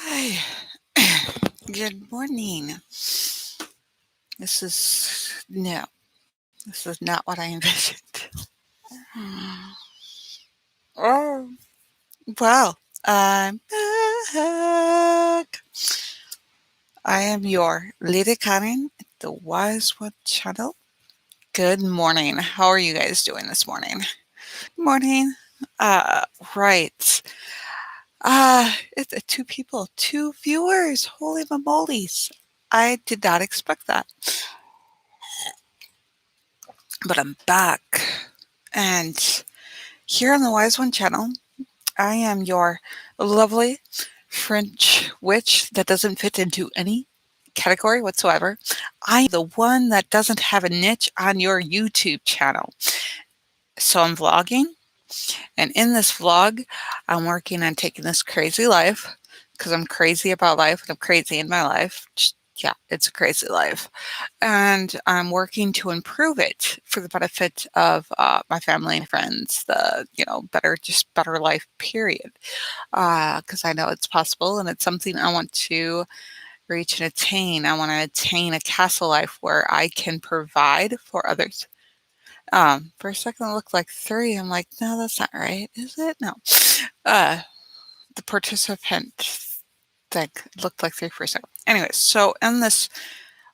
Hi. Good morning. This is no. This is not what I envisioned. Oh, well, I'm back. I am your Lady Caren at the Wise One channel. Good morning. How are you guys doing this morning? Morning. Uh, right. It's two people, two viewers. Holy mamolies. I did not expect that. But I'm back. And here on the Wise One channel, I am your lovely French witch that doesn't fit into any category whatsoever. I am the one that doesn't have a niche on your YouTube channel. So I'm vlogging, and in this vlog, I'm working on taking this crazy life because I'm crazy about life and I'm crazy in my life. Yeah, it's a crazy life. And I'm working to improve it for the benefit of my family and friends, better life, period. Because I know it's possible and it's something I want to reach and attain. I want to attain a castle life where I can provide for others. For a second, it looked like three. I'm like, no, that's not right, is it? No. Uh, the participant thing looked like three for a second. Anyways, so in this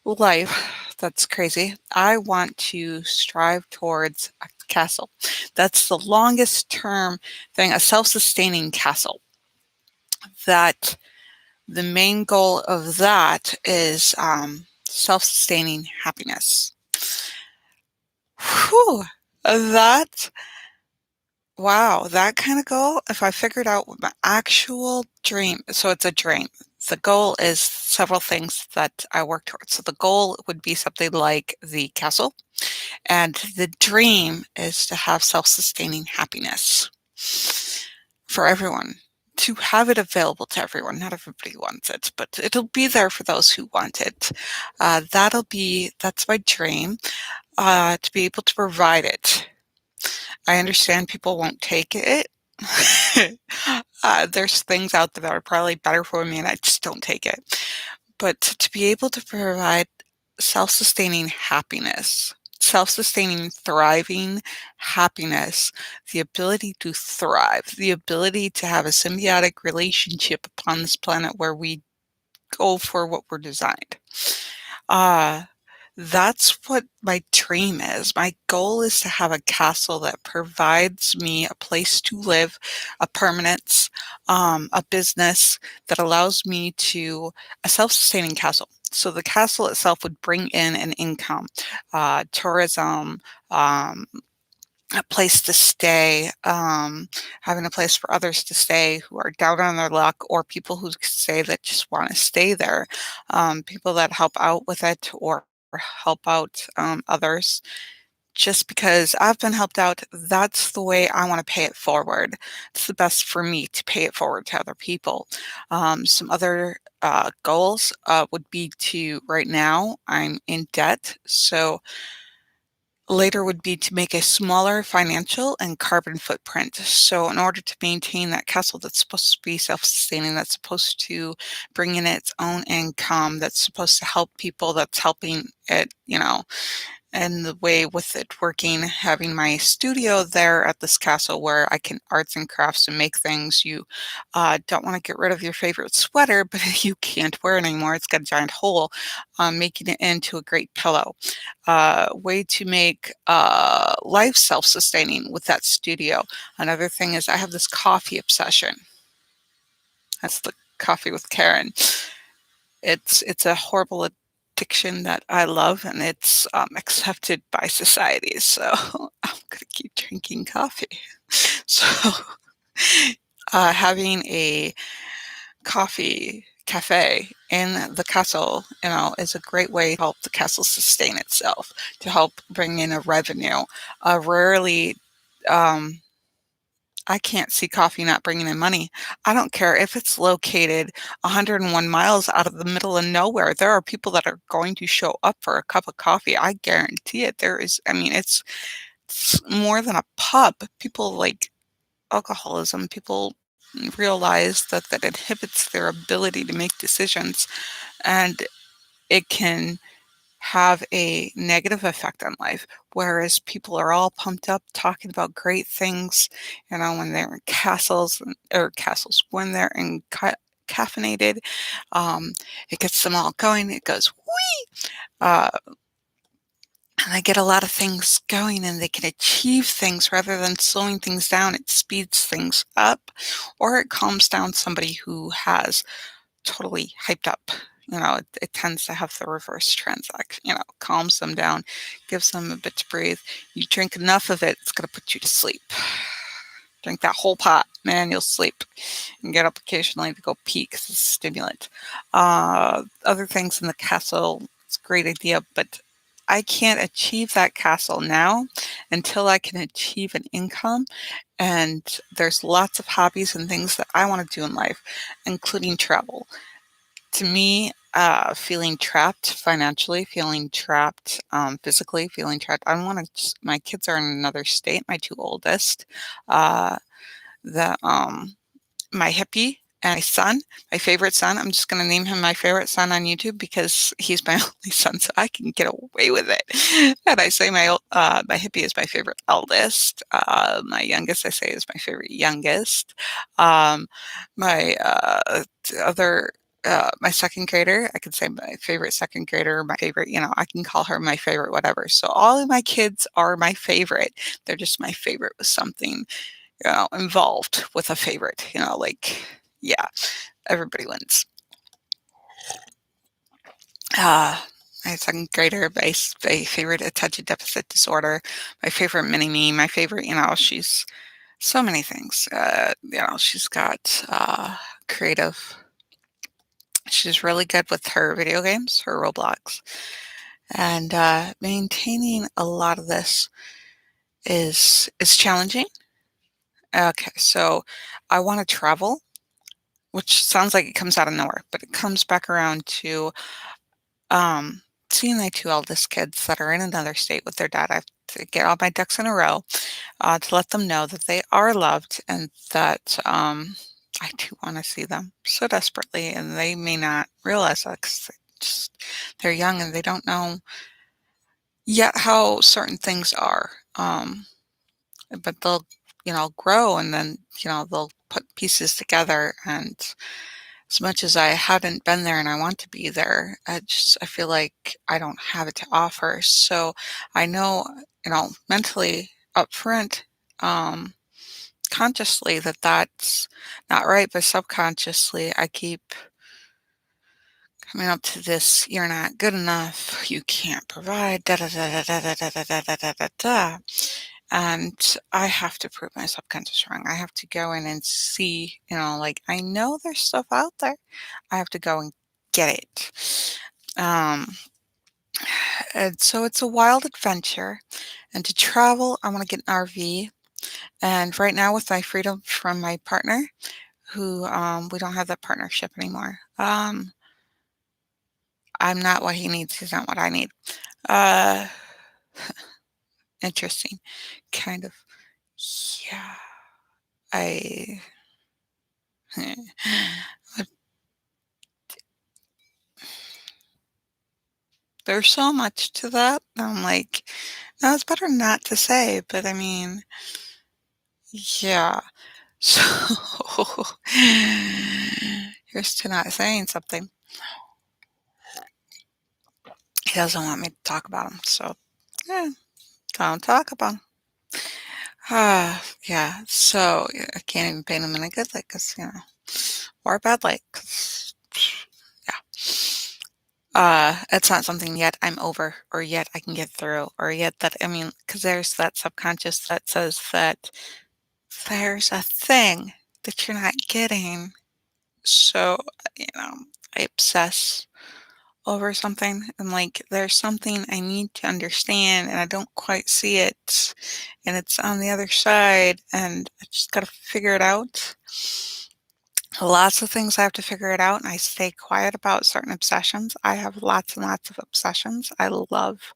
life that's crazy, I want to strive towards a castle. That's the longest term thing, a self-sustaining castle. That the main goal of that is self-sustaining happiness. Whew, that wow, that kind of goal. If I figured out what my actual dream, so it's a dream. The goal is several things that I work towards. So the goal would be something like the castle. And the dream is to have self-sustaining happiness for everyone, to have it available to everyone. Not everybody wants it, but it'll be there for those who want it. That's my dream, to be able to provide it. I understand people won't take it. There's things out there that are probably better for me and I just don't take it. But to be able to provide self-sustaining happiness, self-sustaining, thriving happiness, the ability to thrive, the ability to have a symbiotic relationship upon this planet where we go for what we're designed. Uh, that's what my dream is. My goal is to have a castle that provides me a place to live, a permanence, a business that allows me to a self-sustaining castle. So the castle itself would bring in an income, tourism, um, a place to stay, having a place for others to stay who are down on their luck, or people who say that just want to stay there, people that help out with it or help out others. Just because I've been helped out, that's the way I want to pay it forward. It's the best for me to pay it forward to other people. Some other goals would be to, right now, I'm in debt. So later would be to make a smaller financial and carbon footprint. So in order to maintain that castle that's supposed to be self-sustaining, that's supposed to bring in its own income, that's supposed to help people, that's helping it, and the way with it working, having my studio there at this castle where I can arts and crafts and make things. You don't want to get rid of your favorite sweater, but you can't wear it anymore. It's got a giant hole, making it into a great pillow. Way to make life self-sustaining with that studio. Another thing is I have this coffee obsession. That's the coffee with Caren. It's a horrible addiction that I love, and it's accepted by society. So I'm gonna keep drinking coffee. So having a coffee cafe in the castle, is a great way to help the castle sustain itself, to help bring in a revenue. Rarely, um, I can't see coffee not bringing in money. I don't care if it's located 101 miles out of the middle of nowhere. There are people that are going to show up for a cup of coffee. I guarantee it. It's more than a pub. People like alcoholism. People realize that that inhibits their ability to make decisions, and it can have a negative effect on life. Whereas people are all pumped up talking about great things, when they're in castles, when they're in caffeinated, um, it gets them all going. It goes, uh, and they get a lot of things going and they can achieve things rather than slowing things down. It speeds things up or it calms down somebody who has totally hyped up. It tends to have the reverse transaction, calms them down, gives them a bit to breathe. You drink enough of it, it's going to put you to sleep. Drink that whole pot, man, you'll sleep. And get up occasionally to go pee because it's a stimulant. Other things in the castle, it's a great idea, but I can't achieve that castle now until I can achieve an income. And there's lots of hobbies and things that I want to do in life, including travel. To me, feeling trapped financially, feeling trapped physically, feeling trapped. I want to. My kids are in another state. My two oldest, uh, the my hippie and my son, my favorite son. I'm just going to name him my favorite son on YouTube because he's my only son, so I can get away with it. And I say my hippie is my favorite eldest. My youngest, I say, is my favorite youngest. Um, my other. My second grader, I could say my favorite second grader, my favorite, I can call her my favorite, whatever. So all of my kids are my favorite. They're just my favorite with something involved with a favorite, yeah, everybody wins. Uh, my second grader, my favorite attention deficit disorder, my favorite mini me, my favorite, she's so many things. She's got creative. She's really good with her video games, her Roblox, and maintaining a lot of this is challenging. Okay, so I want to travel, which sounds like it comes out of nowhere, but it comes back around to, um, seeing my 2 eldest kids that are in another state with their dad. I have to get all my ducks in a row, to let them know that they are loved and that, I do wanna see them so desperately, and they may not realize that 'cause they're young and they don't know yet how certain things are, but they'll, grow and then, they'll put pieces together and as much as I haven't been there and I want to be there, I feel like I don't have it to offer. So I know, mentally up front, um, consciously that that's not right, but subconsciously I keep coming up to this, you're not good enough, you can't provide, da da da da da da da da da da da da. And I have to prove my subconscious wrong. I have to go in and see, like I know there's stuff out there. I have to go and get it. Um, and so it's a wild adventure. And to travel, I want to get an RV. And right now, with my freedom from my partner, who we don't have that partnership anymore. I'm not what he needs. He's not what I need. Uh, Interesting. Kind of. Yeah. I. There's so much to that. I'm like, no, it's better not to say, but I mean, yeah. So here's to not saying something. He doesn't want me to talk about him, so yeah, don't talk about him. Yeah. So yeah, I can't even paint him in a good light because or a bad light. 'Cause, yeah. It's not something yet I'm over, or yet I can get through, or yet that because there's that subconscious that says that there's a thing that you're not getting. So, you know, I obsess over something and like there's something I need to understand and I don't quite see it and it's on the other side and I just got to figure it out. Lots of things I have to figure it out and I stay quiet about certain obsessions. I have lots and lots of obsessions. I love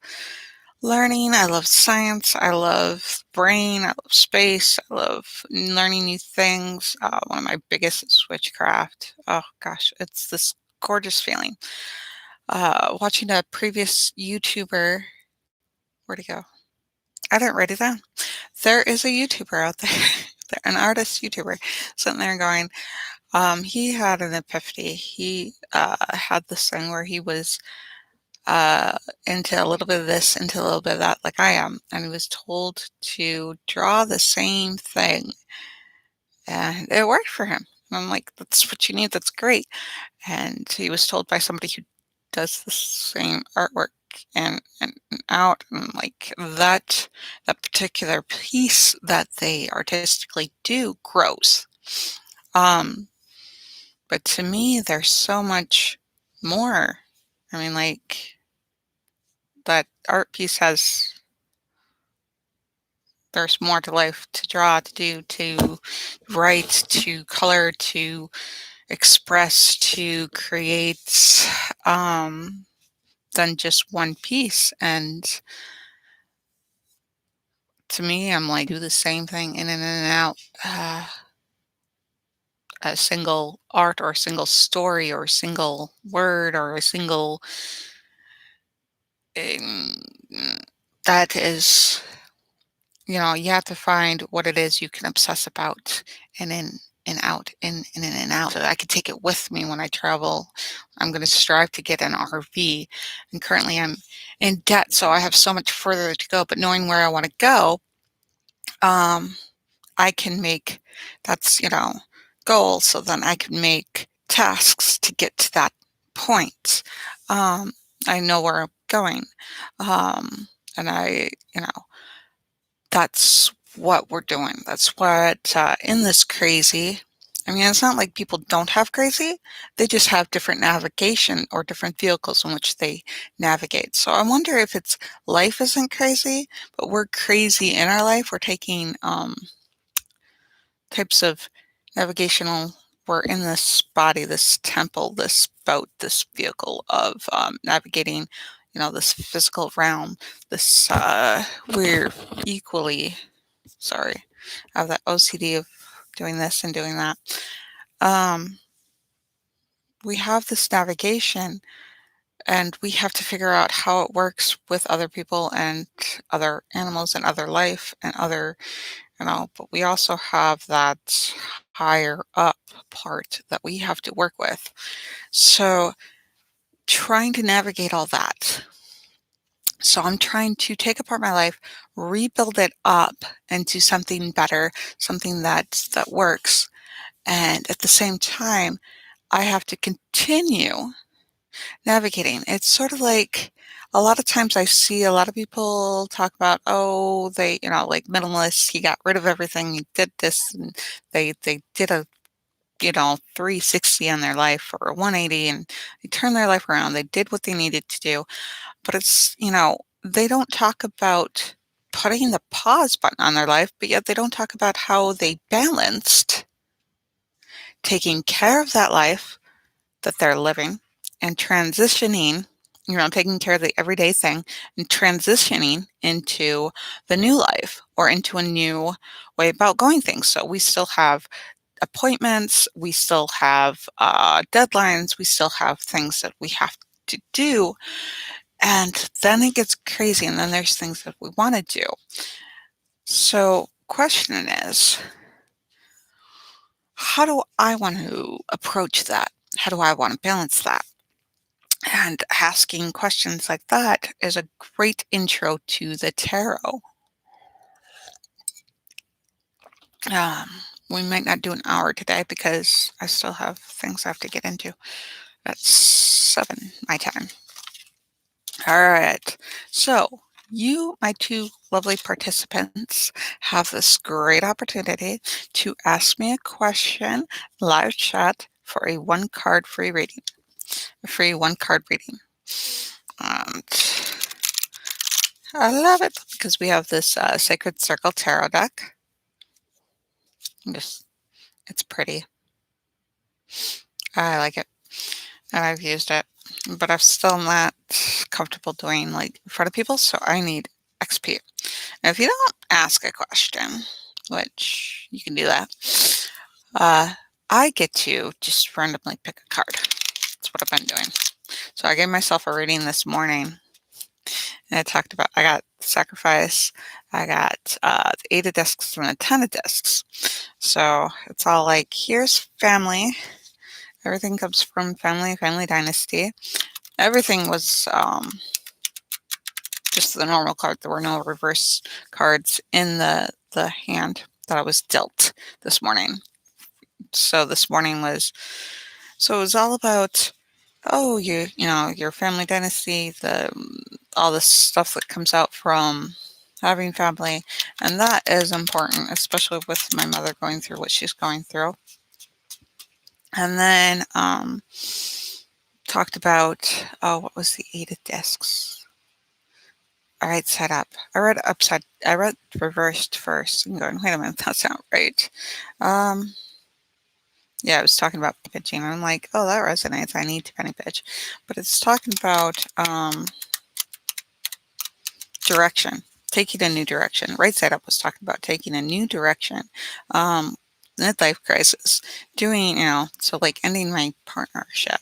learning. I love science. I love brain. I love space. I love learning new things. One of my biggest is witchcraft. Oh gosh, it's this gorgeous feeling. Watching a previous YouTuber. Where'd he go? I didn't write it down. There is a YouTuber out there, an artist YouTuber, sitting there going, he had an epiphany. He had this thing where he was uh, into a little bit of this, into a little bit of that, like I am. And he was told to draw the same thing, and it worked for him. And I'm like, that's what you need. That's great. And he was told by somebody who does the same artwork and out, and like that particular piece that they artistically do grows. Um, but to me, there's so much more. I mean, like that art piece has there's more to life, to draw, to do, to write, to color, to express, to create, than just one piece. And to me, I'm like, do the same thing in and out. A single art or a single story or a single word or a single um, that is, you have to find what it is you can obsess about and in and out, in and out. So I could take it with me when I travel. I'm going to strive to get an RV. And currently I'm in debt, so I have so much further to go. But knowing where I want to go, um, I can make that's, goals. So then I can make tasks to get to that point. Um, I know where I'm going. And that's what we're doing. That's what, in this crazy, I mean, it's not like people don't have crazy. They just have different navigation or different vehicles in which they navigate. So I wonder if it's life isn't crazy, but we're crazy in our life. We're taking types of navigational, we're in this body, this temple, this boat, this vehicle of navigating, this physical realm. This, we're equally, sorry, I have that OCD of doing this and doing that. Um, we have this navigation, and we have to figure out how it works with other people and other animals and other life and other, but we also have that higher up part that we have to work with. So trying to navigate all that. So I'm trying to take apart my life, rebuild it up into something better, something that works. And at the same time, I have to continue navigating. It's sort of like a lot of times I see a lot of people talk about, oh, they, like minimalists, he got rid of everything, he did this, and they did a, 360 on their life or a 180, and they turned their life around. They did what they needed to do. But it's, they don't talk about putting the pause button on their life, but yet they don't talk about how they balanced taking care of that life that they're living and transitioning, taking care of the everyday thing and transitioning into the new life or into a new way about going things. So we still have appointments, we still have deadlines, we still have things that we have to do. And then it gets crazy, and then there's things that we want to do. So, question is, how do I want to approach that? How do I want to balance that? And asking questions like that is a great intro to the tarot. Um, we might not do an hour today because I still have things I have to get into. That's 7 my time. All right. So, you, my two lovely participants, have this great opportunity to ask me a question live chat for a one card free reading. A free one card reading. And I love it because we have this Sacred Circle Tarot deck. It's pretty. I like it. And I've used it. but I'm still not comfortable doing like in front of people, so I need XP. Now, if you don't ask a question, which you can do that, uh, I get to just randomly pick a card. That's what I've been doing. So I gave myself a reading this morning, and I talked about I got sacrifice, I got the 8 of discs and the 10 of discs. So it's all like here's family. Everything comes from family, family dynasty. Everything was just the normal card. There were no reverse cards in the hand that I was dealt this morning. So this morning was so it was all about you know your family dynasty, the all the stuff that comes out from having family, and that is important, especially with my mother going through what she's going through. And then talked about what was the 8 of discs? All right, set up. I read reversed first and going, wait a minute, that's not right. Um, yeah, I was talking about pitching. I'm like, oh, that resonates. I need to penny pitch. But it's talking about direction, taking a new direction. Right side up was talking about taking a new direction. Midlife crisis, doing, so like ending my partnership.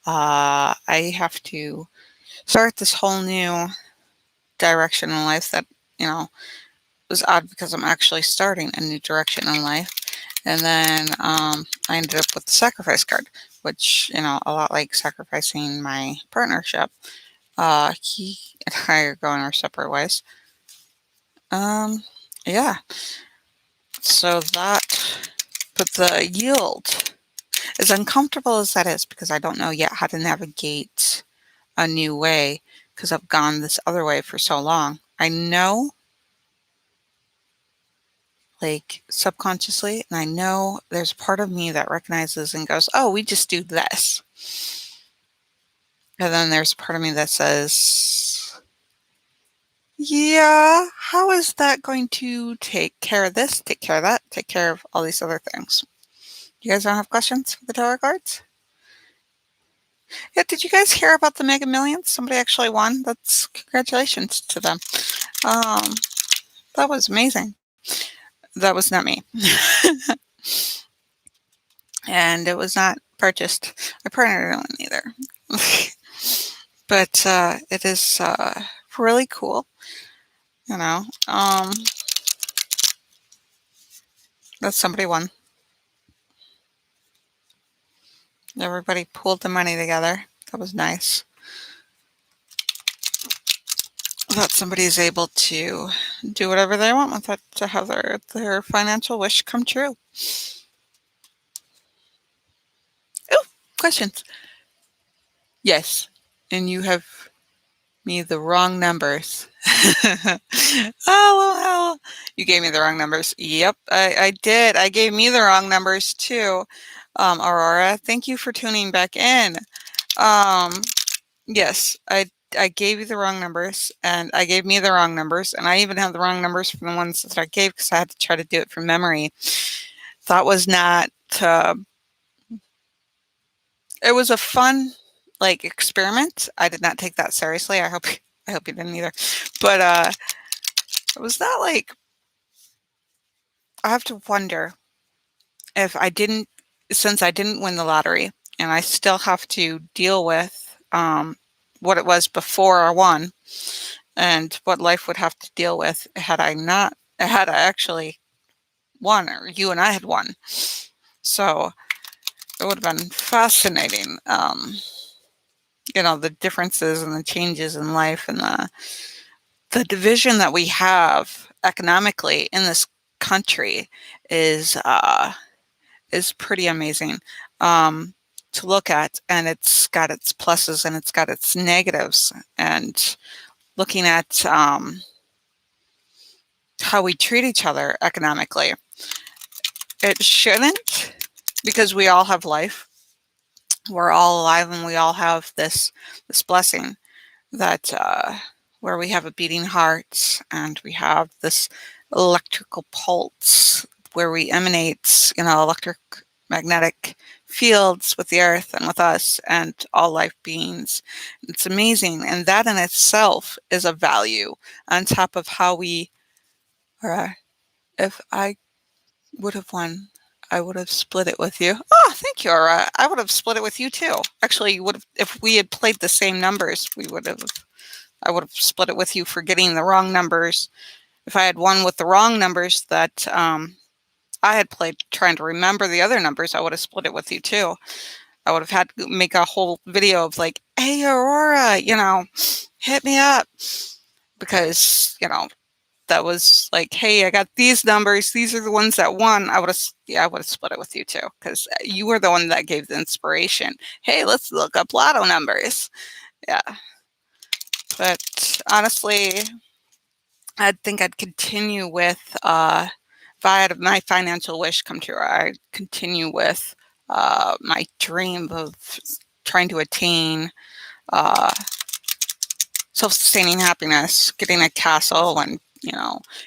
I have to start this whole new direction in life that, you know, was odd because I'm actually starting a new direction in life. And then I ended up with the sacrifice card, which, a lot like sacrificing my partnership. He and I are going our separate ways. Yeah. So that, but the yield, as uncomfortable as that is, because I don't know yet how to navigate a new way, because I've gone this other way for so long. I know, like subconsciously, and I know there's part of me that recognizes and goes, oh, we just do this. And then there's part of me that says, yeah, how is that going to take care of this, take care of that, take care of all these other things? You guys don't have questions for the tarot cards? Yeah, did you guys hear about the Mega Millions? Somebody actually won. That's congratulations to them. Um, that was amazing. That was not me. And it was not purchased. My partner didn't win either. But it is really cool. You know, that somebody won. Everybody pooled the money together. That was nice. That somebody is able to do whatever they want with it to have their financial wish come true. Oh, questions. Yes. And you have me the wrong numbers. Oh, well, you gave me the wrong numbers. Yep, I did. I gave me the wrong numbers too. Aurora, thank you for tuning back in. Yes, I gave you the wrong numbers, and I gave me the wrong numbers, and I even have the wrong numbers from the ones that I gave because I had to try to do it from memory. That was not. It was a fun, like, experiment. I did not take that seriously. I hope you didn't either. But it was not like I have to wonder if I didn't, since I didn't win the lottery, and I still have to deal with what it was before I won, and what life would have to deal with had I actually won, or you and I had won. So it would have been fascinating. The differences and the changes in life and the division that we have economically in this country is pretty amazing to look at, and it's got its pluses and it's got its negatives. And looking at how we treat each other economically, it shouldn't, because we all have life. We're all alive, and we all have this blessing that where we have a beating heart, and we have this electrical pulse where we emanate, electric magnetic fields with the earth and with us and all life beings. It's amazing. And that in itself is a value on top of how we are. If I would have won, I would have split it with you. Oh, thank you, Aura. I would have split it with you too. Actually, you would have, if we had played the same numbers, I would have split it with you for getting the wrong numbers. If I had won with the wrong numbers that I had played trying to remember the other numbers, I would have split it with you too. I would have had to make a whole video of like, hey, Aurora, hit me up. Because, that was like, hey, I got these numbers. These are the ones that won. I would have split it with you too. Because you were the one that gave the inspiration. Hey, let's look up lotto numbers. Yeah. But honestly, I think I'd continue with, if I had my financial wish come true, I'd continue with my dream of trying to attain self-sustaining happiness, getting a castle and,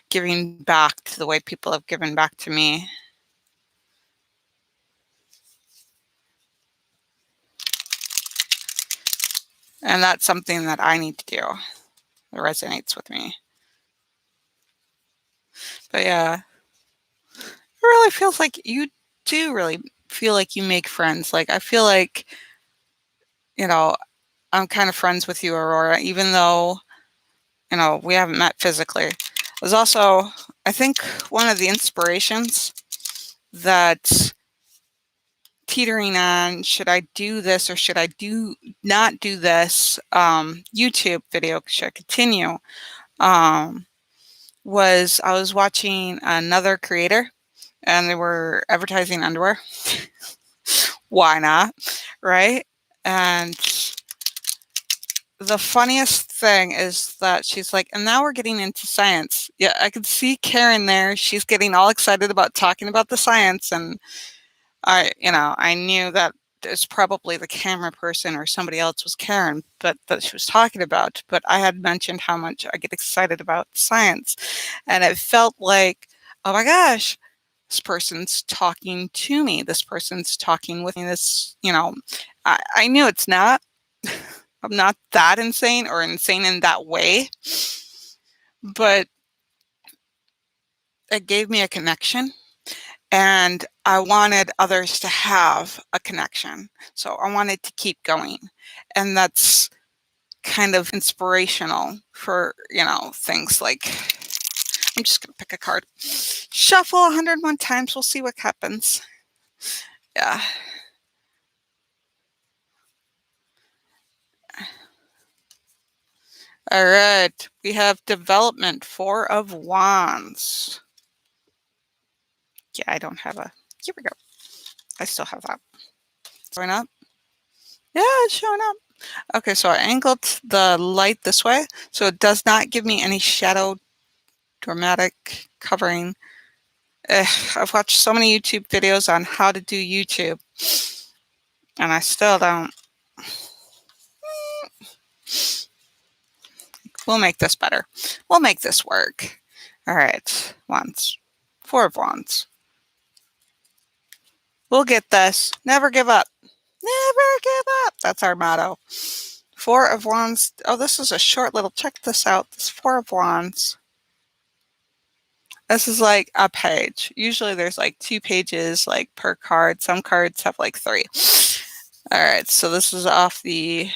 giving back to the way people have given back to me. And that's something that I need to do. It resonates with me. But yeah, it really feels like you do really feel like you make friends. Like, I feel like, I'm kind of friends with you, Aurora, even though, we haven't met physically. It was also, I think, one of the inspirations that teetering on, should I do this or should I not do this YouTube video, should I continue, was I was watching another creator and they were advertising underwear. Why not? Right? And the funniest thing is that she's like, and now we're getting into science. Yeah, I could see Caren there. She's getting all excited about talking about the science. And I knew that it's probably the camera person or somebody else was Caren, but that she was talking about. But I had mentioned how much I get excited about science. And it felt like, oh my gosh, this person's talking to me. This person's talking with me. I knew it's not. I'm not that insane or insane in that way, but it gave me a connection and I wanted others to have a connection. So I wanted to keep going. And that's kind of inspirational for, things like, I'm just going to pick a card. Shuffle 101 times. We'll see what happens. Yeah. All right. We have development, 4 of Wands. Yeah, I don't have a, here we go. I still have that. Showing up? Yeah, it's showing up. Okay, so I angled the light this way, so it does not give me any shadow dramatic covering. I've watched so many YouTube videos on how to do YouTube, and I still don't. We'll make this better. We'll make this work. All right, Wands. 4 of Wands. We'll get this. Never give up. Never give up. That's our motto. 4 of Wands. Oh, this is a short little, check this out. This 4 of Wands. This is like a page. Usually there's like 2 pages like per card. Some cards have like 3. All right, so this is off the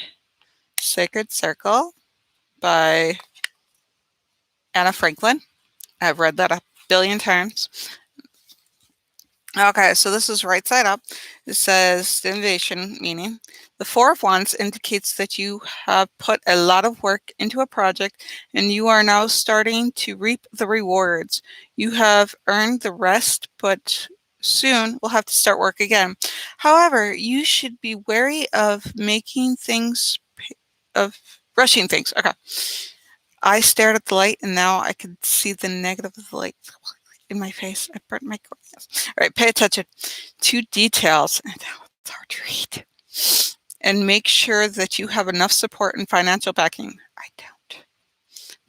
Sacred Circle by Anna Franklin. I've read that a billion times. Okay, so this is right side up. It says the invasion meaning. The 4 of Wands indicates that you have put a lot of work into a project and you are now starting to reap the rewards. You have earned the rest, but soon we'll have to start work again. However, you should be wary of rushing things. Okay. I stared at the light and now I could see the negative of the light in my face. I burnt my corneas. All right, pay attention to details. And it's hard to read. And make sure that you have enough support and financial backing. I don't.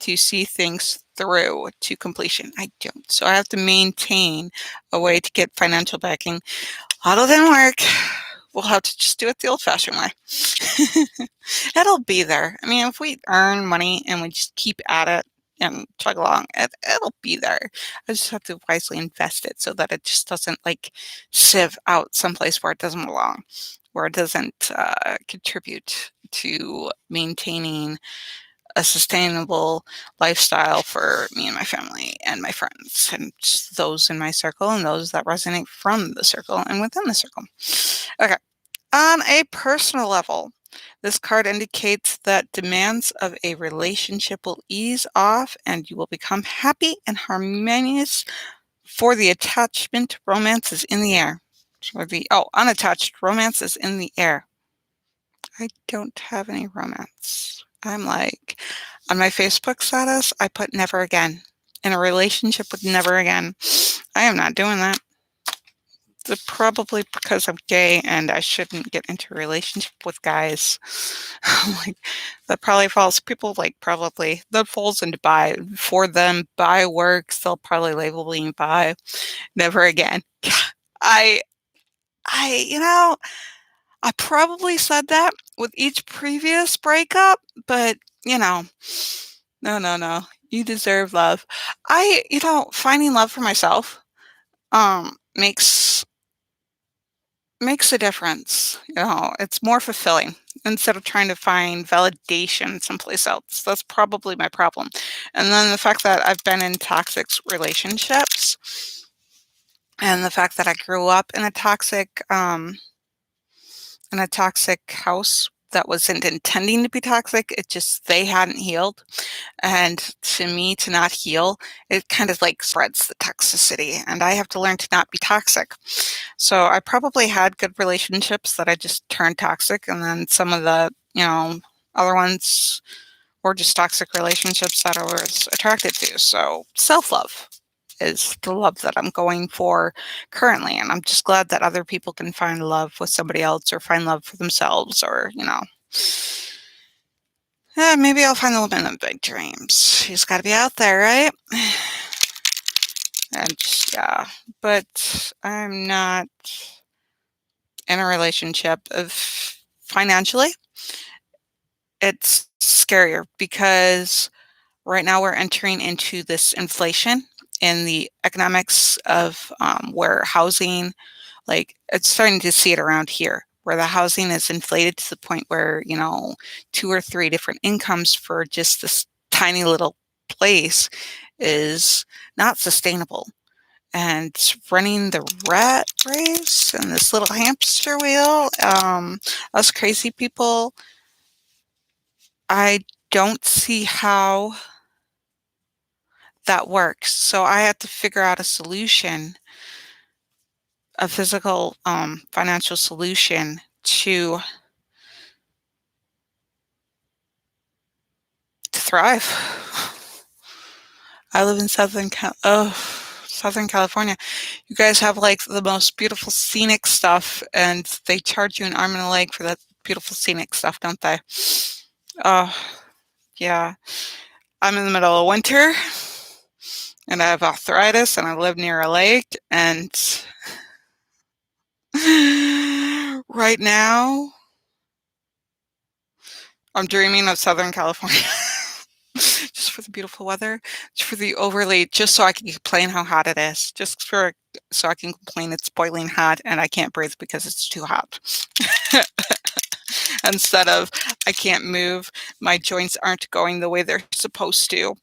To see things through to completion. I don't. So I have to maintain a way to get financial backing. Auto didn't work. We'll have to just do it the old-fashioned way. It'll be there. I mean, if we earn money and we just keep at it and chug along, it'll be there. I just have to wisely invest it so that it just doesn't, like, sieve out someplace where it doesn't belong, where it doesn't, contribute to maintaining a sustainable lifestyle for me and my family and my friends and just those in my circle and those that resonate from the circle and within the circle. Okay. On a personal level, this card indicates that demands of a relationship will ease off and you will become happy and harmonious. For the attachment, romance is in the air. For the unattached, romance is in the air. I don't have any romance. I'm like, on my Facebook status, I put never again. In a relationship with never again. I am not doing that. Probably because I'm gay and I shouldn't get into a relationship with guys. Like, that probably falls, people like probably, that falls into bi. For them, bi works, they'll probably label me bi. Never again. I, I, I probably said that with each previous breakup, but, no, no. You deserve love. Finding love for myself, makes a difference. It's more fulfilling instead of trying to find validation someplace else. That's probably my problem. And then the fact that I've been in toxic relationships and the fact that I grew up in a toxic house that wasn't intending to be toxic. It just, they hadn't healed. And to me, to not heal, it kind of like spreads the toxicity. And I have to learn to not be toxic. So I probably had good relationships that I just turned toxic. And then some of the, other ones were just toxic relationships that I was attracted to. So self-love is the love that I'm going for currently. And I'm just glad that other people can find love with somebody else or find love for themselves or, maybe I'll find the woman of big dreams. She's got to be out there, right? And yeah, but I'm not in a relationship of financially. It's scarier because right now we're entering into this inflation in the economics of where housing, like it's starting to see it around here, where the housing is inflated to the point where, 2 or 3 different incomes for just this tiny little place is not sustainable. And running the rat race and this little hamster wheel, us crazy people, I don't see how that works. So I had to figure out a solution, a physical, financial solution to thrive. I live in Southern California. You guys have like the most beautiful scenic stuff, and they charge you an arm and a leg for that beautiful scenic stuff, don't they? Oh, yeah. I'm in the middle of winter, and I have arthritis, and I live near a lake, and right now, I'm dreaming of Southern California. Just for the beautiful weather, just for the overly, just so I can complain how hot it is, so I can complain it's boiling hot and I can't breathe because it's too hot. Instead of I can't move, my joints aren't going the way they're supposed to.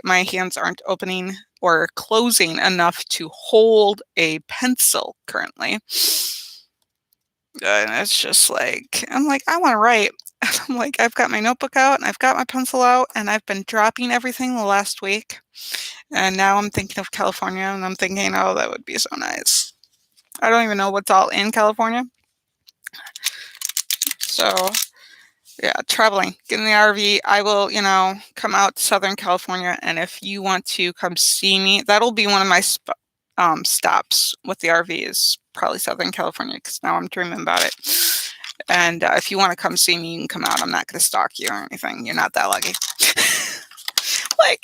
My hands aren't opening or closing enough to hold a pencil currently. And it's just like, I'm like, I want to write. And I'm like, I've got my notebook out and I've got my pencil out and I've been dropping everything the last week. And now I'm thinking of California and I'm thinking, oh, that would be so nice. I don't even know what's all in California. So yeah, traveling, get in the RV. I will, come out to Southern California. And if you want to come see me, that'll be one of my stops with the RV is probably Southern California because now I'm dreaming about it. And if you want to come see me, you can come out. I'm not going to stalk you or anything. You're not that lucky.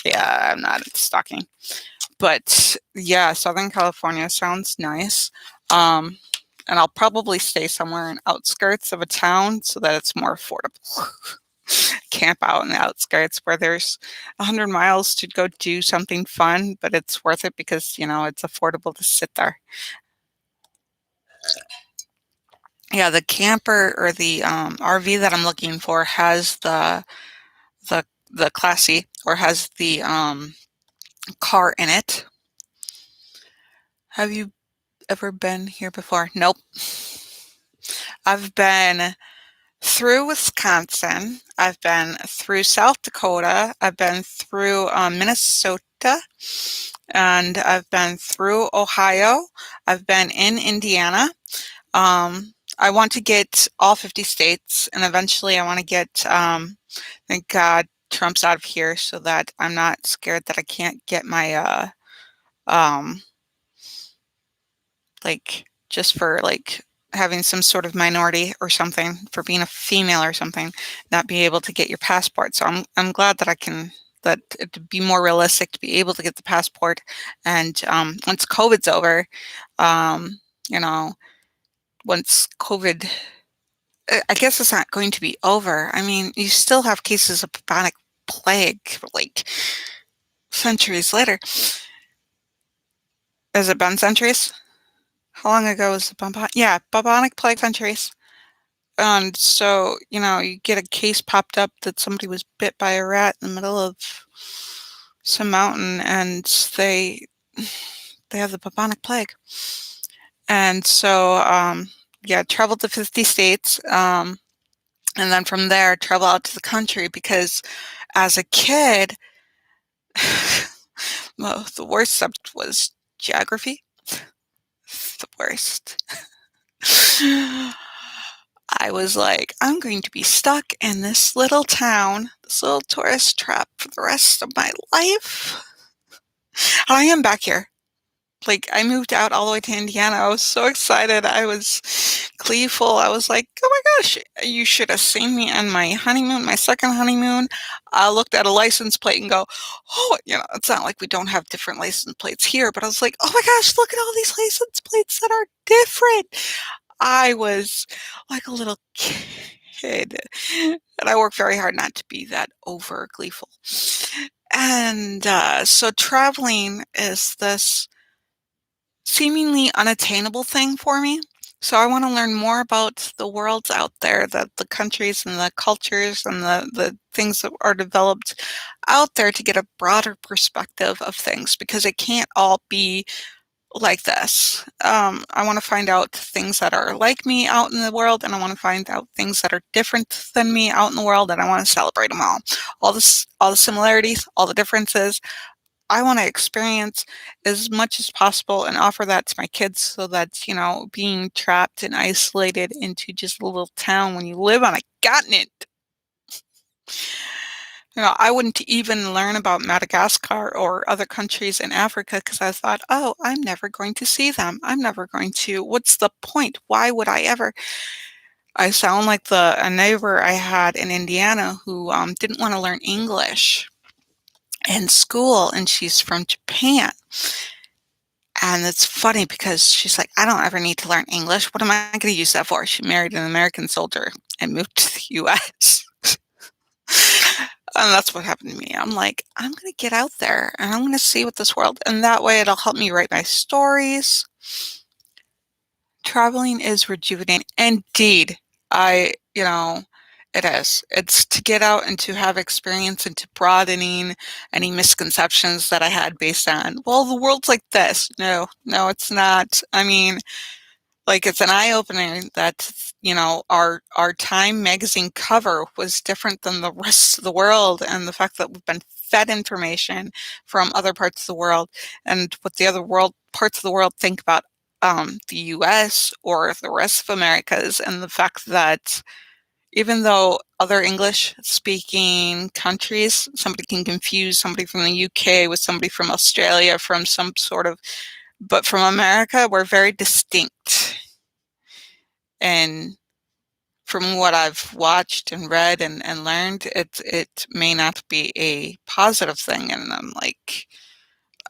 Yeah, I'm not stalking. But yeah, Southern California sounds nice. and I'll probably stay somewhere in outskirts of a town so that it's more affordable. Camp out in the outskirts where there's 100 miles to go do something fun, but it's worth it because, it's affordable to sit there. Yeah, the camper or the RV that I'm looking for has the classy or has the car in it. Have you ever been here before? Nope. I've been through Wisconsin. I've been through South Dakota. I've been through Minnesota. And I've been through Ohio. I've been in Indiana. I want to get all 50 states, and eventually I want to get, thank God, Trump's out of here so that I'm not scared that I can't get my, um, just for having some sort of minority or something for being a female or something, not be able to get your passport. So I'm glad that I can that it to be more realistic to be able to get the passport. And once COVID's over, um, you know, once COVID, I guess it's not going to be over. I mean, you still have cases of bubonic plague centuries later. Has it been centuries? How long ago was the bubonic? Yeah, bubonic plague centuries. And so, you get a case popped up that somebody was bit by a rat in the middle of some mountain and they have the bubonic plague. And so, yeah, traveled to 50 states. And then from there, travel out to the country because as a kid, well, the worst subject was geography. The worst. I was like, I'm going to be stuck in this little town, this little tourist trap for the rest of my life. And I am back here. I moved out all the way to Indiana. I was so excited. I was gleeful. I was like, oh my gosh, you should have seen me on my honeymoon, my second honeymoon. I looked at a license plate and go, oh, it's not like we don't have different license plates here, but I was like, oh my gosh, look at all these license plates that are different. I was like a little kid, and I worked very hard not to be that over gleeful. And so traveling is this seemingly unattainable thing for me. So I want to learn more about the worlds out there, the countries and the cultures and the things that are developed out there to get a broader perspective of things because it can't all be like this. I want to find out things that are like me out in the world, and I want to find out things that are different than me out in the world, and I want to celebrate them all the similarities, all the differences. I want to experience as much as possible and offer that to my kids so that, being trapped and isolated into just a little town when you live on a continent. I wouldn't even learn about Madagascar or other countries in Africa because I thought, oh, I'm never going to see them. I'm never going to. What's the point? Why would I ever? I sound like a neighbor I had in Indiana who didn't want to learn English in school, and she's from Japan. And it's funny because she's like, I don't ever need to learn English. What am I going to use that for? She married an American soldier and moved to the US. And that's what happened to me. I'm like, I'm going to get out there and I'm going to see what this world, and that way it'll help me write my stories. Traveling is rejuvenating. Indeed. It is. It's to get out and to have experience and to broadening any misconceptions that I had based on, well, the world's like this. No, it's not. I mean, it's an eye-opener that, our Time magazine cover was different than the rest of the world, and the fact that we've been fed information from other parts of the world and what the other parts of the world think about the US or the rest of Americas, and the fact that even though other English-speaking countries, somebody can confuse somebody from the UK with somebody from Australia from some sort of, but from America, we're very distinct. And from what I've watched and read and learned, it may not be a positive thing. And I'm like,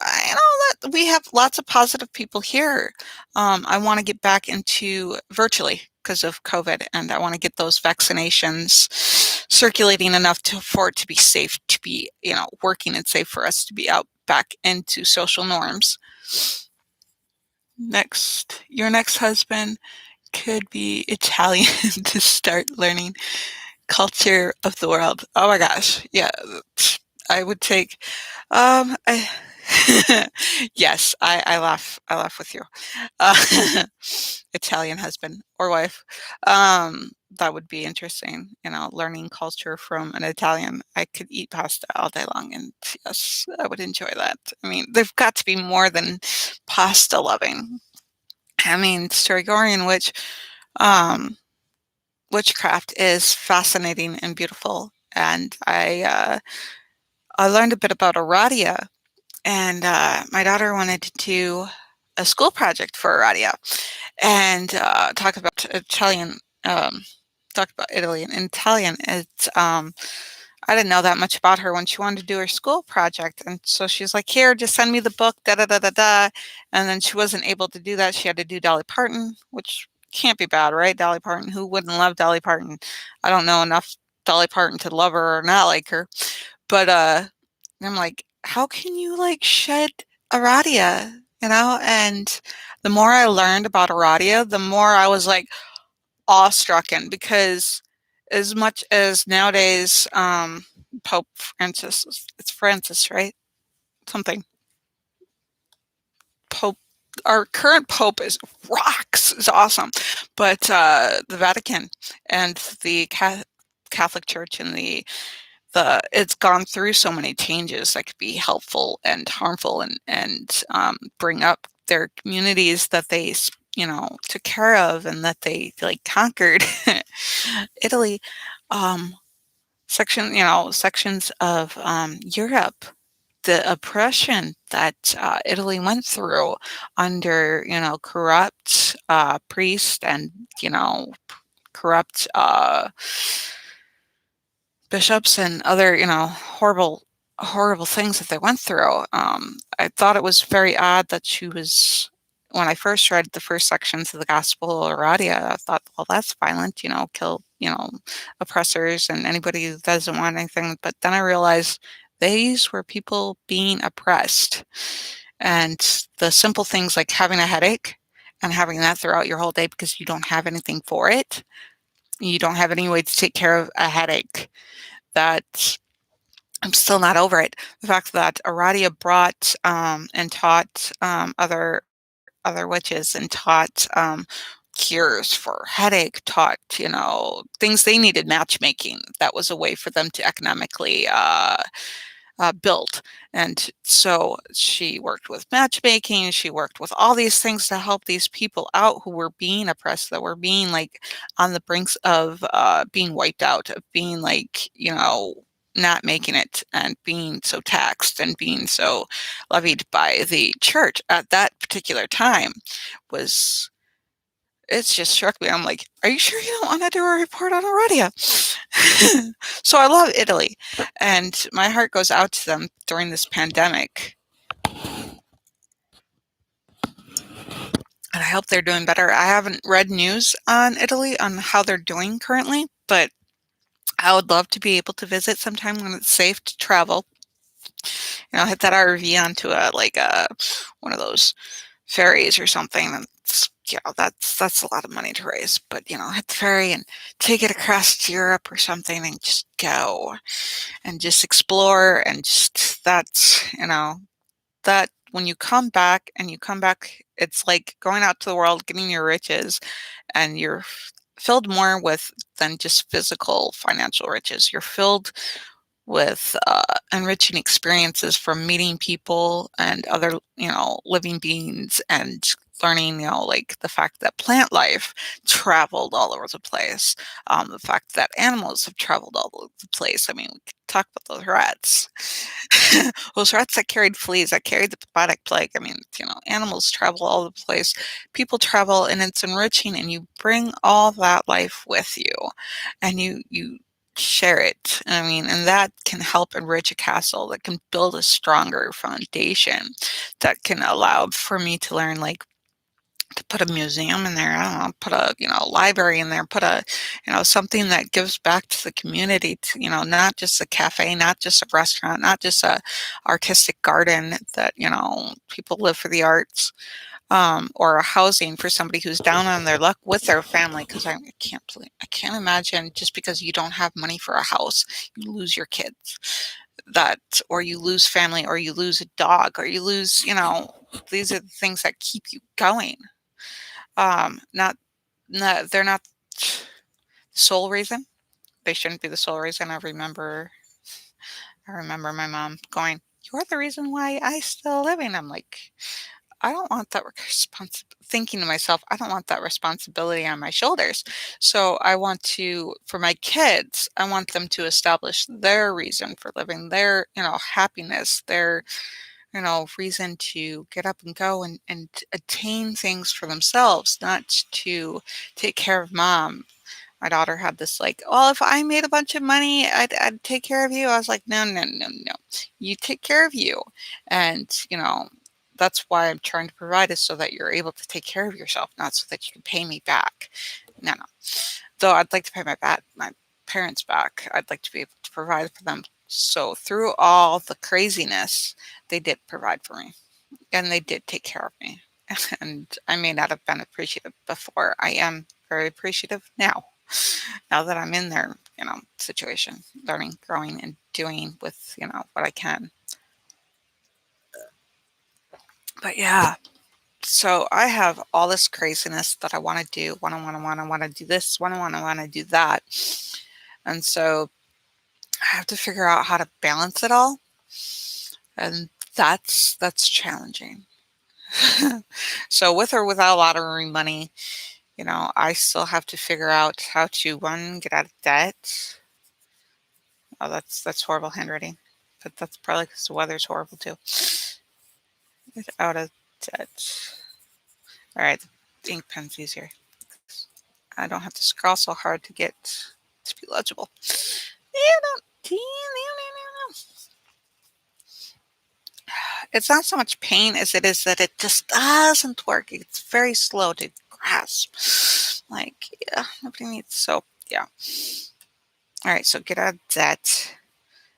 I know that we have lots of positive people here. I want to get back into virtually because of COVID, and I want to get those vaccinations circulating enough for it to be safe to be, working and safe for us to be out back into social norms. Next, your next husband could be Italian to start learning culture of the world. Oh my gosh. Yeah. I would take, I, yes, I laugh with you. Uh, Italian husband or wife. That would be interesting, learning culture from an Italian. I could eat pasta all day long, and yes, I would enjoy that. I mean, they've got to be more than pasta loving. I mean, Strigorian um, witchcraft is fascinating and beautiful. And I learned a bit about Eradia, and my daughter wanted to do a school project for Eradia and talk about Italian, talk about Italy and Italian. I didn't know that much about her when she wanted to do her school project, and so she's like, "Here, just send me the book, da da da da da." And then she wasn't able to do that. She had to do Dolly Parton, which can't be bad, right? Dolly Parton. Who wouldn't love Dolly Parton? I don't know enough Dolly Parton to love her or not like her, but I'm like, how can you like shed Eradia? And the more I learned about Eradia, the more I was like awestrucken because as much as nowadays, Pope Francis, it's Francis, right? Something. Pope, our current Pope is awesome, but the Vatican and the Catholic Church and the it's gone through so many changes that could be helpful and harmful and bring up their communities that they took care of and that they like conquered. Italy, um, sections of Europe, the oppression that Italy went through under corrupt priests and corrupt bishops and other, horrible things that they went through. I thought it was very odd that she was, when I first read the first sections of the Gospel of Eradia, I thought, well, that's violent, kill, oppressors and anybody who doesn't want anything. But then I realized these were people being oppressed. And the simple things like having a headache and having that throughout your whole day because you don't have anything for it. You don't have any way to take care of a headache. That I'm still not over it. The fact that Eradia brought and taught other witches and taught cures for headache, taught things they needed matchmaking. That was a way for them to economically built. And so she worked with matchmaking. She worked with all these things to help these people out who were being oppressed, that were being like on the brinks of being wiped out, of being like, not making it and being so taxed and being so levied by the church at that particular time was it's just struck me. I'm like, are you sure you don't want to do a report on Eradia? So I love Italy, and my heart goes out to them during this pandemic. And I hope they're doing better. I haven't read news on Italy on how they're doing currently, but I would love to be able to visit sometime when it's safe to travel. Hit that RV onto a one of those ferries or something. And that's a lot of money to raise. But hit the ferry and take it across to Europe or something, and just go and just explore and just that when you come back it's like going out to the world, getting your riches, and you're filled more with than just physical financial riches. You're filled with enriching experiences from meeting people and other, living beings, and learning, like the fact that plant life traveled all over the place, the fact that animals have traveled all over the place. I mean, we could talk about those rats. Those rats that carried fleas, that carried the bubonic plague. I mean, animals travel all over the place. People travel, and it's enriching, and you bring all that life with you, and you share it. I mean, and that can help enrich a castle, that can build a stronger foundation, that can allow for me to learn, like, to put a museum in there. I don't know, put a, library in there, put a, something that gives back to the community, to, not just a cafe, not just a restaurant, not just a artistic garden that, people live for the arts, or a housing for somebody who's down on their luck with their family. Because I can't imagine, just because you don't have money for a house, you lose your kids, that, or you lose family, or you lose a dog, or you lose, these are the things that keep you going. Not, they're not the sole reason. They shouldn't be the sole reason. I remember my mom going, "You're the reason why I still living." I'm like, I don't want that thinking to myself, I don't want that responsibility on my shoulders. So I want to, for my kids, I want them to establish their reason for living, their, happiness, their, reason to get up and go and attain things for themselves, not to take care of mom. My daughter had this, like, "Oh, if I made a bunch of money, I'd take care of you." I was like, "No, no, no, no. You take care of you." And, that's why I'm trying to provide, is so that you're able to take care of yourself, not so that you can pay me back. No, no. Though I'd like to pay my parents back. I'd like to be able to provide for them. So through all the craziness, they did provide for me, and they did take care of me. And I may not have been appreciative before. I am very appreciative now. Now that I'm in their, situation, learning, growing, and doing with, what I can. But yeah, so I have all this craziness that I want to do, want to do this, want to do that. And so I have to figure out how to balance it all. And that's challenging. So with or without lottery money, I still have to figure out how to, one, get out of debt. Oh, that's horrible handwriting. But that's probably because the weather's horrible too. Get out of debt. All right, the ink pen's easier. I don't have to scroll so hard to get to be legible. It's not so much pain as it is that it just doesn't work. It's very slow to grasp. Like, yeah, nobody needs. So, yeah. All right, so get out of debt.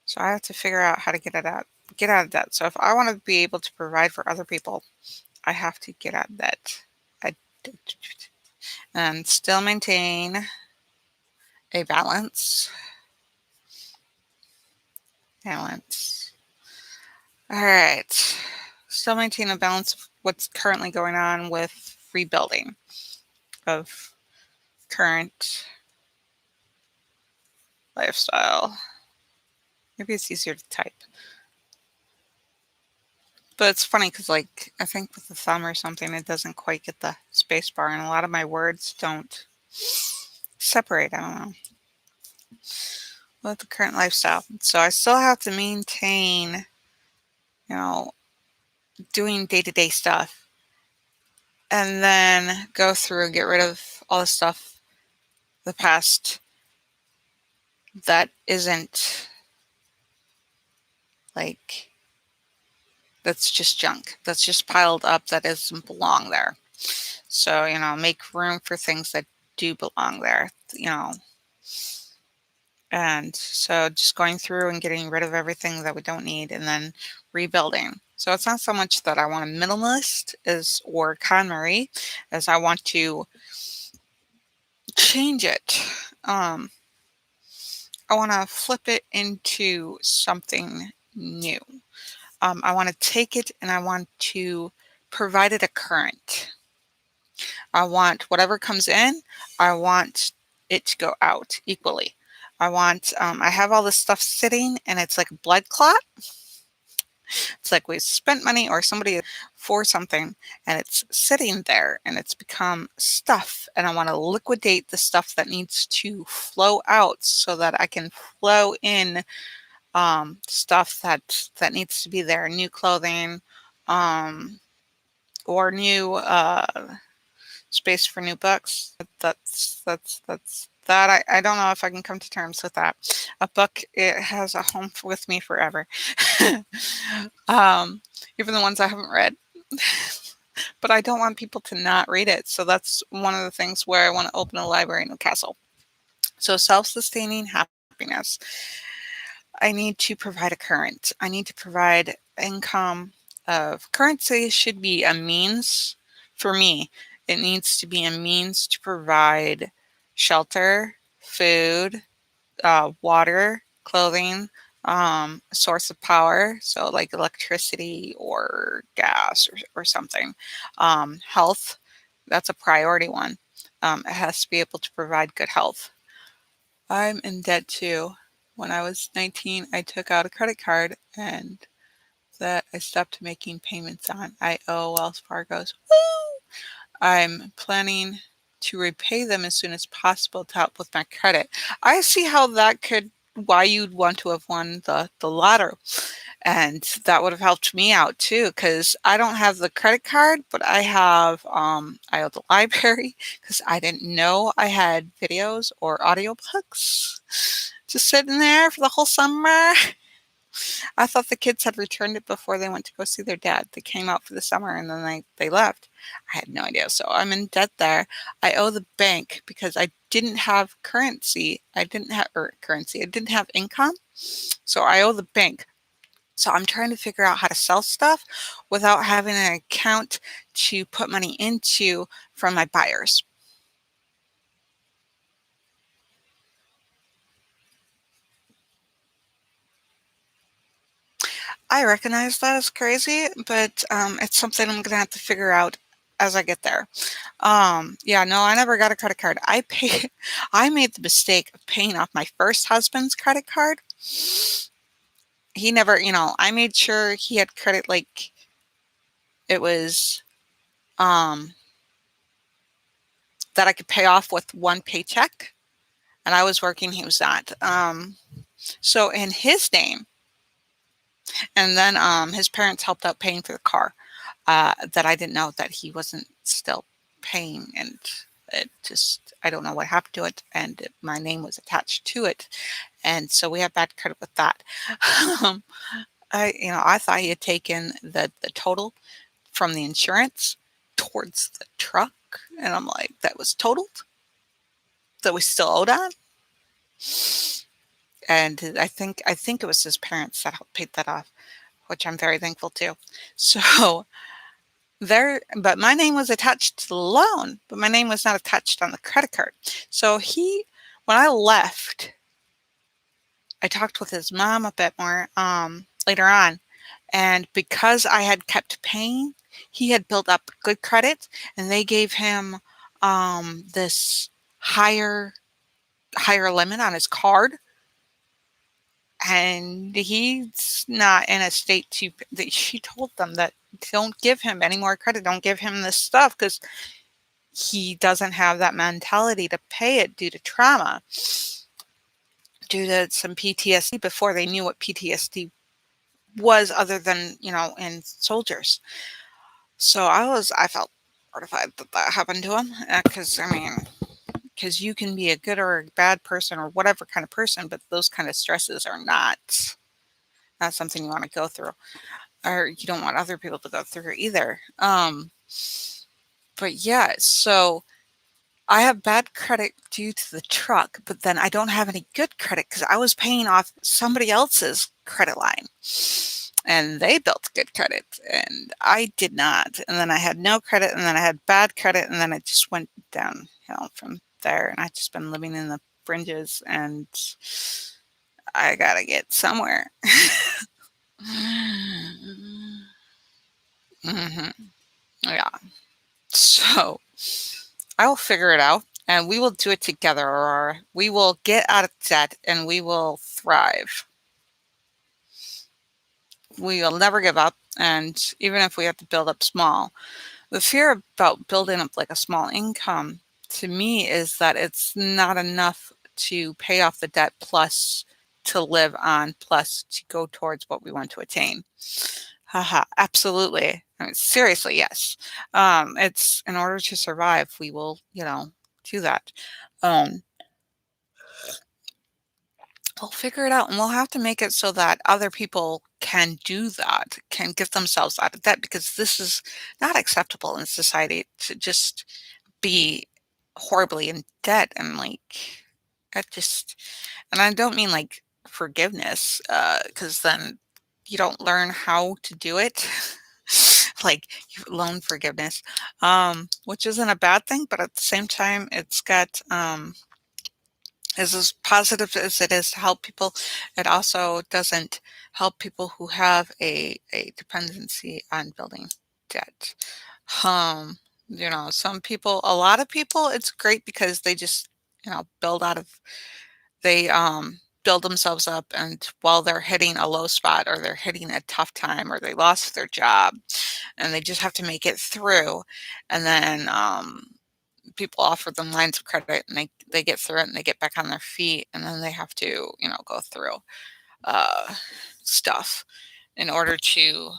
So I have to figure out how to get out of debt. So if I want to be able to provide for other people, I have to get out of debt. I, and still maintain a balance. Balance. All right. Still maintain a balance of what's currently going on with rebuilding of current lifestyle. Maybe it's easier to type. But it's funny because, like, I think with the thumb or something, it doesn't quite get the space bar, and a lot of my words don't separate. I don't know. With the current lifestyle. So I still have to maintain, doing day-to-day stuff, and then go through and get rid of all the stuff, the past, that isn't, like, that's just junk. That's just piled up, that doesn't belong there. So, make room for things that do belong there, And so just going through and getting rid of everything that we don't need, and then rebuilding. So it's not so much that I want a minimalist or KonMari, as I want to change it. I want to flip it into something new. I want to take it and I want to provide it a current. I want whatever comes in, I want it to go out equally. I have all this stuff sitting and it's like a blood clot. It's like we spent money or somebody for something, and it's sitting there and it's become stuff. And I want to liquidate the stuff that needs to flow out so that I can flow in, stuff that needs to be there, new clothing, um, or new space for new books. That's That I don't know if I can come to terms with that. A book, it has a home with me forever. um, Even the ones I haven't read. But I don't want people to not read it. So that's one of the things where I want to open a library in Newcastle. So self-sustaining happiness. I need to provide a current. I need to provide income of currency should be a means for me. It needs to be a means to provide shelter, food, water, clothing, a source of power, so like electricity or gas or something. Health, that's a priority one. It has to be able to provide good health. I'm in debt too. When I was 19, I took out a credit card and that I stopped making payments on. I owe Wells Fargo's. Woo! I'm planning to repay them as soon as possible to help with my credit. I see how that could why you'd want to have won the lotto. And that would have helped me out too, because I don't have the credit card, but I owe the library because I didn't know I had videos or audiobooks just sitting there for the whole summer. I thought the kids had returned it before they went to go see their dad. They came out for the summer and then they left. I had no idea. So I'm in debt there. I owe the bank because I didn't have currency. I didn't have or currency. I didn't have income. So I owe the bank. So I'm trying to figure out how to sell stuff without having an account to put money into from my buyers. I recognize that as crazy, but it's something I'm gonna have to figure out as I get there. Yeah, no, I never got a credit card. I made the mistake of paying off my first husband's credit card. He never, I made sure he had credit like it was um that I could pay off with one paycheck. And I was working, he was not. So in his name, and then his parents helped out paying for the car. That I didn't know that he wasn't still paying, and I don't know what happened to it, and my name was attached to it, and so we have bad credit with that. um, I thought he had taken the total from the insurance towards the truck, and I'm like, that was totaled, that we still owed on, and I think it was his parents that helped pay that off, which I'm very thankful to. So but my name was attached to the loan, but my name was not attached on the credit card. So when I left, I talked with his mom a bit more later on, and because I had kept paying, he had built up good credit, and they gave him this higher higher limit on his card, and he's not in a state to. She told them that don't give him any more credit, don't give him this stuff because he doesn't have that mentality to pay it due to trauma, due to some PTSD before they knew what PTSD was other than, in soldiers. So I felt mortified that that happened to him because you can be a good or a bad person or whatever kind of person, but those kind of stresses are not something you want to go through, or you don't want other people to go through either. But yeah, so I have bad credit due to the truck, but then I don't have any good credit because I was paying off somebody else's credit line. And they built good credit, and I did not. And then I had no credit, and then I had bad credit, and then it just went downhill from there. And I've just been living in the fringes, and I gotta get somewhere. hmm Yeah. So I will figure it out and we will do it together, or we will get out of debt and we will thrive. We will never give up. And even if we have to build up small, the fear about building up like a small income to me is that it's not enough to pay off the debt plus to live on plus to go towards what we want to attain. Haha, absolutely. I mean, seriously, yes. It's in order to survive, we will, do that. Um, we'll figure it out, and we'll have to make it so that other people can do that, can get themselves out of debt, because this is not acceptable in society to just be horribly in debt. And like, that just, and I don't mean like forgiveness, because then you don't learn how to do it. Like loan forgiveness, which isn't a bad thing, but at the same time, it's got, as positive as it is to help people, it also doesn't help people who have a dependency on building debt. Um, some people, a lot of people, it's great because they just, build out of, they build themselves up, and while they're hitting a low spot, or they're hitting a tough time, or they lost their job, and they just have to make it through, and then people offer them lines of credit, and they get through it, and they get back on their feet, and then they have to, go through uh, stuff in order to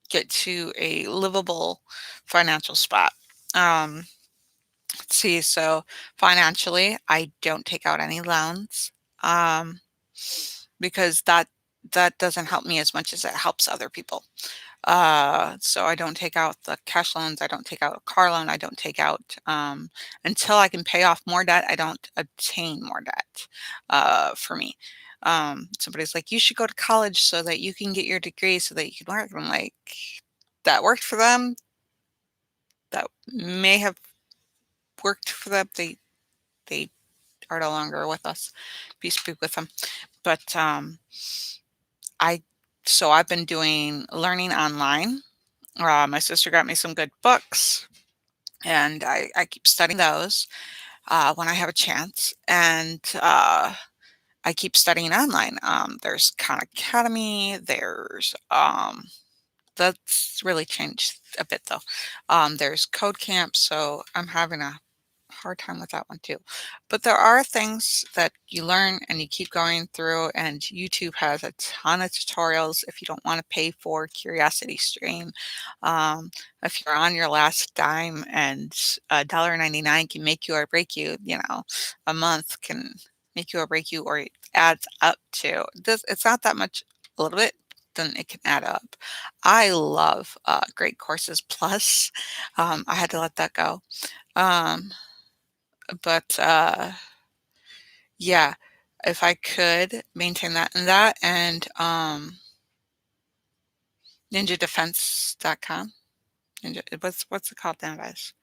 get to a livable financial spot. Um, let's see. So financially, I don't take out any loans, um, because that doesn't help me as much as it helps other people. So I don't take out the cash loans. I don't take out a car loan. I don't take out, until I can pay off more debt. I don't obtain more debt, for me. Somebody's like, you should go to college so that you can get your degree so that you can work. I'm like, that worked for them. That may have worked for them. They are no longer with us. Peace be with them. But I so I've been doing learning online. My sister got me some good books, and I keep studying those, when I have a chance. And I keep studying online. There's Khan Academy. That's really changed a bit though. There's Code Camp, so I'm having a hard time with that one too. But there are things that you learn and you keep going through, and YouTube has a ton of tutorials if you don't want to pay for Curiosity Stream. Um, if you're on your last dime, and $1.99 can make you or break you, a month can make you or break you, or it adds up to this. It's not that much, a little bit, then it can add up. I love Great Courses Plus. I had to let that go. Um, but yeah, if I could maintain that and that, and ninjadefense.com. What's it called nowadays?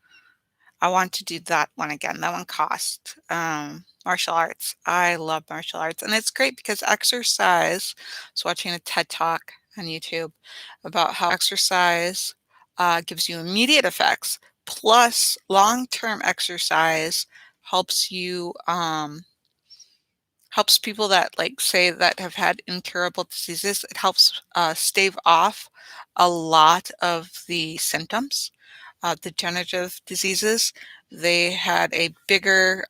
I want to do that one again. That one cost. Martial arts. I love martial arts. And it's great because exercise, I was watching a TED Talk on YouTube about how exercise gives you immediate effects, plus long-term exercise helps you, helps people that, like, say, that have had incurable diseases. It helps stave off a lot of the symptoms, degenerative diseases. They had a bigger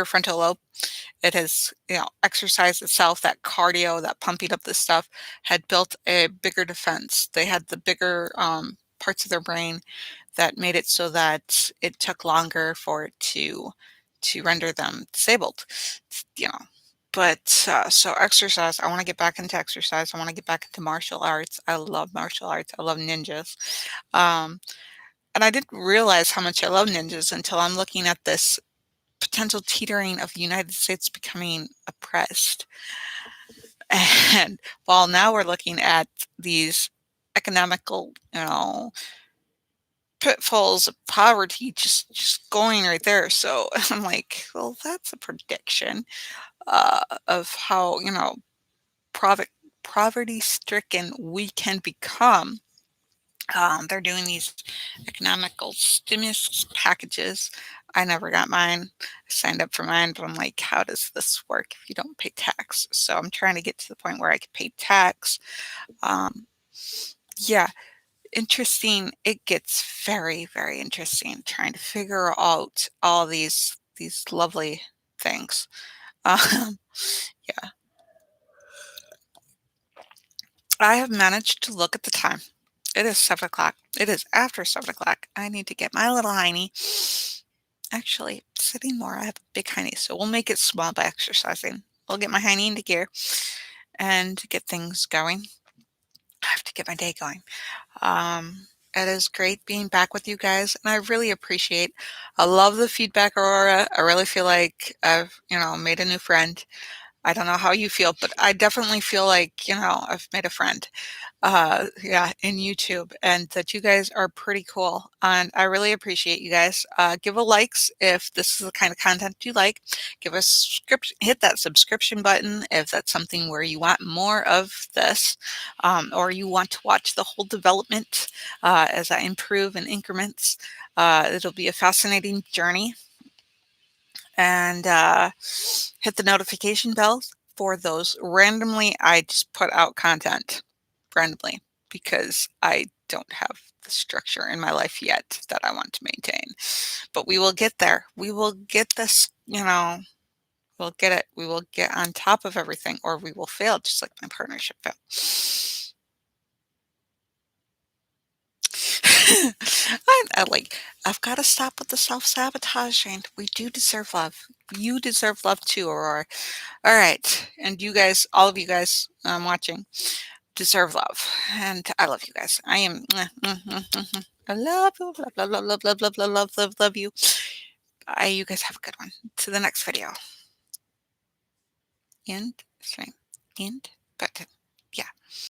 frontal lobe. It has, exercise itself, that cardio, that pumping up the stuff, had built a bigger defense. They had the bigger parts of their brain that made it so that it took longer for it to render them disabled. You know, but so exercise. I want to get back into exercise. I want to get back into martial arts. I love martial arts. I love ninjas. Um, and I didn't realize how much I love ninjas until I'm looking at this potential teetering of the United States becoming oppressed. And while now we're looking at these economical, pitfalls of poverty just going right there. So I'm like, well, that's a prediction of how, poverty poverty stricken we can become. They're doing these economical stimulus packages. I never got mine. I signed up for mine, but I'm like, how does this work if you don't pay tax? So I'm trying to get to the point where I can pay tax. Um, yeah, interesting. It gets very, very interesting trying to figure out all these lovely things. Um, yeah, I have managed to look at the time. It is 7 o'clock. It is after 7 o'clock. I need to get my little hiney Actually, sitting more, I have a big hiney, so we'll make it small by exercising. We'll get my hiney into gear and get things going. I have to get my day going. It is great being back with you guys, and I really appreciate. I love the feedback, Aurora. I really feel like I've, made a new friend. I don't know how you feel, but I definitely feel like, I've made a friend. Yeah, in YouTube, and that you guys are pretty cool. And I really appreciate you guys. Give a likes if this is the kind of content you like. Give us hit that subscription button if that's something where you want more of this, or you want to watch the whole development as I improve in increments. It'll be a fascinating journey. And hit the notification bell for those. Randomly, I just put out content randomly because I don't have the structure in my life yet that I want to maintain. But we will get there. We will get this, we'll get it. We will get on top of everything or we will fail, just like my partnership failed. I've got to stop with the self-sabotaging. We do deserve love. You deserve love too, Aurora. All right. And you guys, all of you guys watching, deserve love. And I love you guys. I am. I love you. Love, love, love, love, love, love, love, love, love, love you. You guys have a good one. To the next video. End stream. End button.